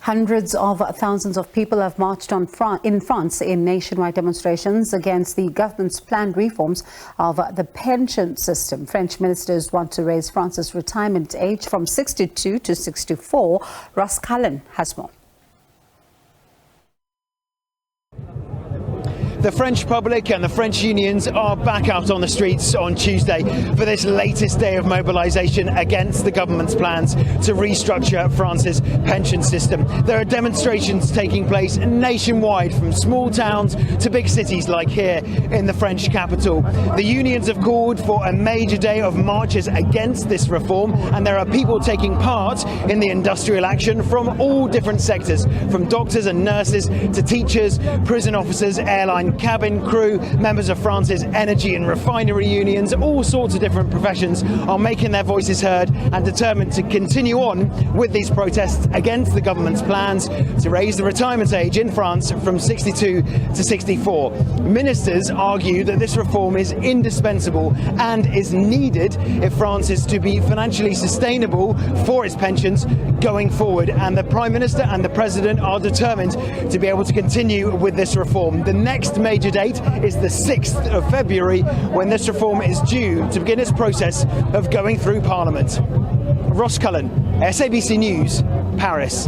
Hundreds of thousands of people have marched in France in nationwide demonstrations against the government's planned reforms of the pension system. French ministers want to raise France's retirement age from 62 to 64. Cullen has more. The French public and the French unions are back out on the streets on Tuesday for this latest day of mobilisation against the government's plans to restructure France's pension system. There are demonstrations taking place nationwide from small towns to big cities like here in the French capital. The unions have called for a major day of marches against this reform, and there are people taking part in the industrial action from all different sectors, from doctors and nurses to teachers, prison officers, airline cabin crew, members of France's energy and refinery unions. All sorts of different professions are making their voices heard and determined to continue on with these protests against the government's plans to raise the retirement age in France from 62 to 64. Ministers argue that this reform is indispensable and is needed if France is to be financially sustainable for its pensions going forward, and the Prime Minister and the President are determined to be able to continue with this reform. The next major date is the 6th of February, when this reform is due to begin its process of going through Parliament. Cullen, SABC News, Paris.